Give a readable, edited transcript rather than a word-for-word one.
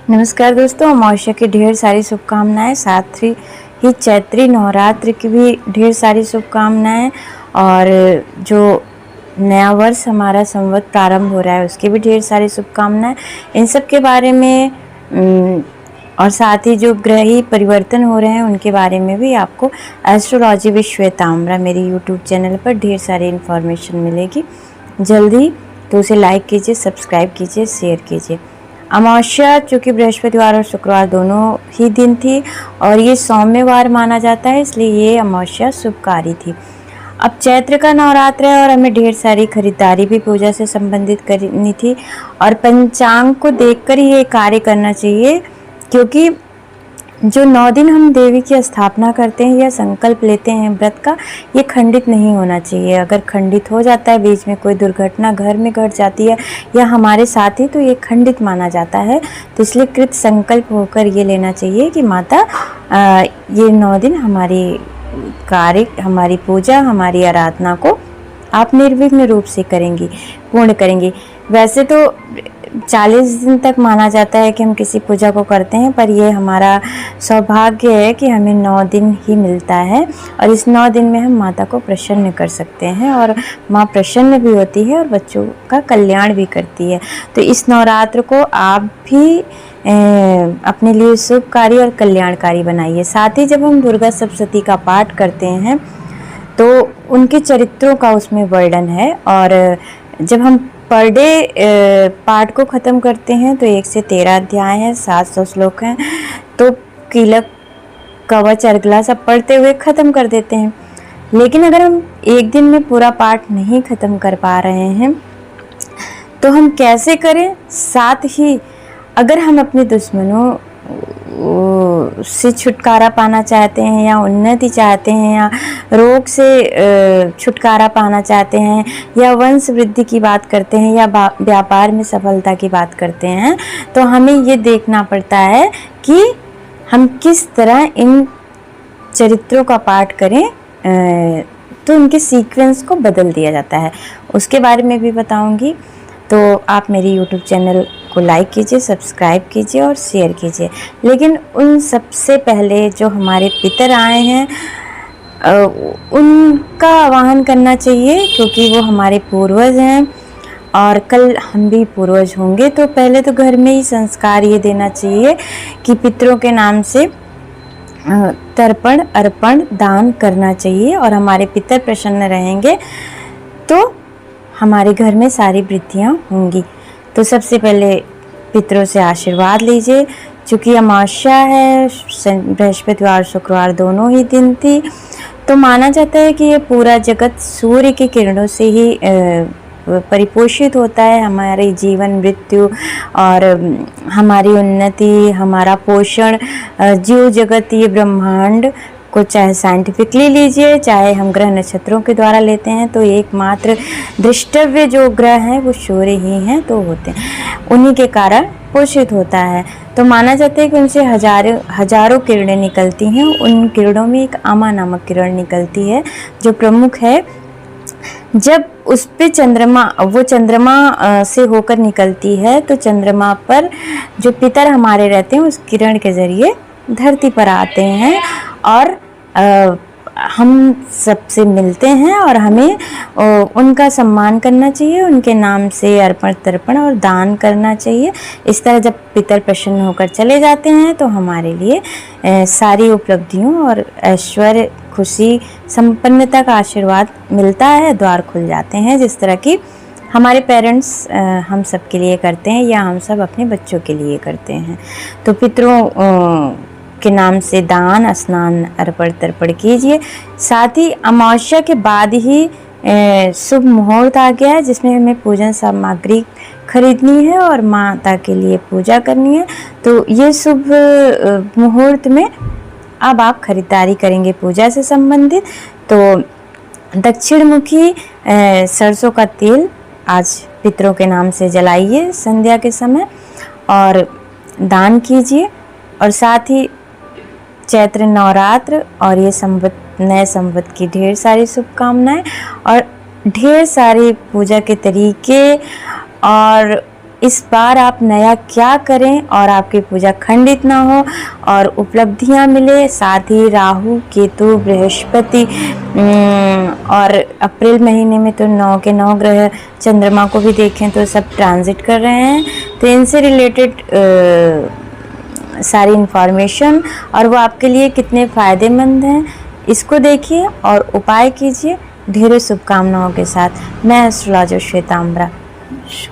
नमस्कार दोस्तों, अमावस्या की ढेर सारी शुभकामनाएं, साथ ही चैत्री नवरात्र की भी ढेर सारी शुभकामनाएं और जो नया वर्ष हमारा संवत प्रारंभ हो रहा है उसकी भी ढेर सारी शुभकामनाएं। इन सब के बारे में और साथ ही जो ग्रही परिवर्तन हो रहे हैं उनके बारे में भी आपको एस्ट्रोलॉजी विद श्वेताम्बरा मेरी यूट्यूब चैनल पर ढेर सारी इन्फॉर्मेशन मिलेगी। जल्दी तो उसे लाइक कीजिए, सब्सक्राइब कीजिए, शेयर कीजिए। अमावस्या चूँकि बृहस्पतिवार और शुक्रवार दोनों ही दिन थी और ये सौम्यवार माना जाता है, इसलिए ये अमावस्या शुभकारी थी। अब चैत्र का नवरात्र है और हमें ढेर सारी खरीदारी भी पूजा से संबंधित करनी थी और पंचांग को देखकर ही ये कार्य करना चाहिए, क्योंकि जो 9 दिन हम देवी की स्थापना करते हैं या संकल्प लेते हैं व्रत का, ये खंडित नहीं होना चाहिए। अगर खंडित हो जाता है, बीच में कोई दुर्घटना घर में घट जाती है या हमारे साथ ही, तो ये खंडित माना जाता है। तो इसलिए कृत संकल्प होकर ये लेना चाहिए कि माता ये 9 दिन हमारी कार्य, हमारी पूजा, हमारी आराधना को आप निर्विघ्न रूप से करेंगी, पूर्ण करेंगी। वैसे तो 40 दिन तक माना जाता है कि हम किसी पूजा को करते हैं, पर ये हमारा सौभाग्य है कि हमें 9 दिन ही मिलता है और इस 9 दिन में हम माता को प्रसन्न कर सकते हैं और माँ प्रसन्न भी होती है और बच्चों का कल्याण भी करती है। तो इस नवरात्र को आप भी अपने लिए शुभकारी और कल्याणकारी बनाइए। साथ ही जब हम दुर्गा सप्तशती का पाठ करते हैं तो उनके चरित्रों का उसमें वर्णन है और जब हम पर डे पाठ को ख़त्म करते हैं तो 1 से 13 अध्याय हैं, 700 श्लोक हैं, तो कीलक, कवच, अर्गला सब पढ़ते हुए ख़त्म कर देते हैं। लेकिन अगर हम एक दिन में पूरा पाठ नहीं ख़त्म कर पा रहे हैं तो हम कैसे करें? साथ ही अगर हम अपने दुश्मनों से छुटकारा पाना चाहते हैं या उन्नति चाहते हैं या रोग से छुटकारा पाना चाहते हैं या वंश वृद्धि की बात करते हैं या व्यापार में सफलता की बात करते हैं, तो हमें ये देखना पड़ता है कि हम किस तरह इन चरित्रों का पाठ करें, तो उनके सीक्वेंस को बदल दिया जाता है। उसके बारे में भी बताऊंगी। तो आप मेरी यूट्यूब चैनल को लाइक कीजिए, सब्सक्राइब कीजिए और शेयर कीजिए। लेकिन उन सबसे पहले जो हमारे पितर आए हैं उनका आवाहन करना चाहिए, क्योंकि वो हमारे पूर्वज हैं और कल हम भी पूर्वज होंगे। तो पहले तो घर में ही संस्कार ये देना चाहिए कि पितरों के नाम से तर्पण, अर्पण, दान करना चाहिए और हमारे पितर प्रसन्न रहेंगे तो हमारे घर में सारी वृद्धियाँ होंगी। तो सबसे पहले पितरों से आशीर्वाद लीजिए। चूँकि अमावस्या है, बृहस्पतिवार शुक्रवार दोनों ही दिन थी, तो माना जाता है कि ये पूरा जगत सूर्य की किरणों से ही परिपोषित होता है। हमारी जीवन, मृत्यु और हमारी उन्नति, हमारा पोषण, जीव जगत, ये ब्रह्मांड को चाहे साइंटिफिकली लीजिए, चाहे हम ग्रह नक्षत्रों के द्वारा लेते हैं, तो एकमात्र दृष्टव्य जो ग्रह हैं वो सूर्य ही हैं, तो होते हैं, उन्हीं के कारण पोषित होता है। तो माना जाता है कि उनसे हजारों किरणें निकलती हैं। उन किरणों में एक आमा नामक किरण निकलती है जो प्रमुख है। जब उस पे चंद्रमा से होकर निकलती है तो चंद्रमा पर जो पितर हमारे रहते हैं उस किरण के जरिए धरती पर आते हैं और हम सबसे मिलते हैं और हमें उनका सम्मान करना चाहिए, उनके नाम से अर्पण, तर्पण और दान करना चाहिए। इस तरह जब पितर प्रसन्न होकर चले जाते हैं तो हमारे लिए सारी उपलब्धियों और ऐश्वर्य, खुशी, संपन्नता का आशीर्वाद मिलता है, द्वार खुल जाते हैं, जिस तरह की हमारे पेरेंट्स हम सब के लिए करते हैं या हम सब अपने बच्चों के लिए करते हैं। तो पितरों के नाम से दान, स्नान, अर्पण, तर्पण कीजिए। साथ ही अमावस्या के बाद ही शुभ मुहूर्त आ गया है, जिसमें हमें पूजन सामग्री खरीदनी है और माता के लिए पूजा करनी है। तो ये शुभ मुहूर्त में अब आप खरीदारी करेंगे पूजा से संबंधित, तो दक्षिण मुखी सरसों का तेल आज पितरों के नाम से जलाइए संध्या के समय और दान कीजिए। और साथ ही चैत्र नवरात्र और ये नए संवत की ढेर सारी शुभकामनाएं और ढेर सारे पूजा के तरीके और इस बार आप नया क्या करें और आपकी पूजा खंडित ना हो और उपलब्धियां मिले। साथ ही राहु, केतु, बृहस्पति और अप्रैल महीने में तो 9 के 9 ग्रह, चंद्रमा को भी देखें तो सब ट्रांजिट कर रहे हैं। तो इनसे रिलेटेड सारी इन्फॉर्मेशन और वो आपके लिए कितने फ़ायदेमंद हैं, इसको देखिए और उपाय कीजिए। ढेरों शुभकामनाओं के साथ मैं एस्ट्रोलॉजर श्वेतांबरा।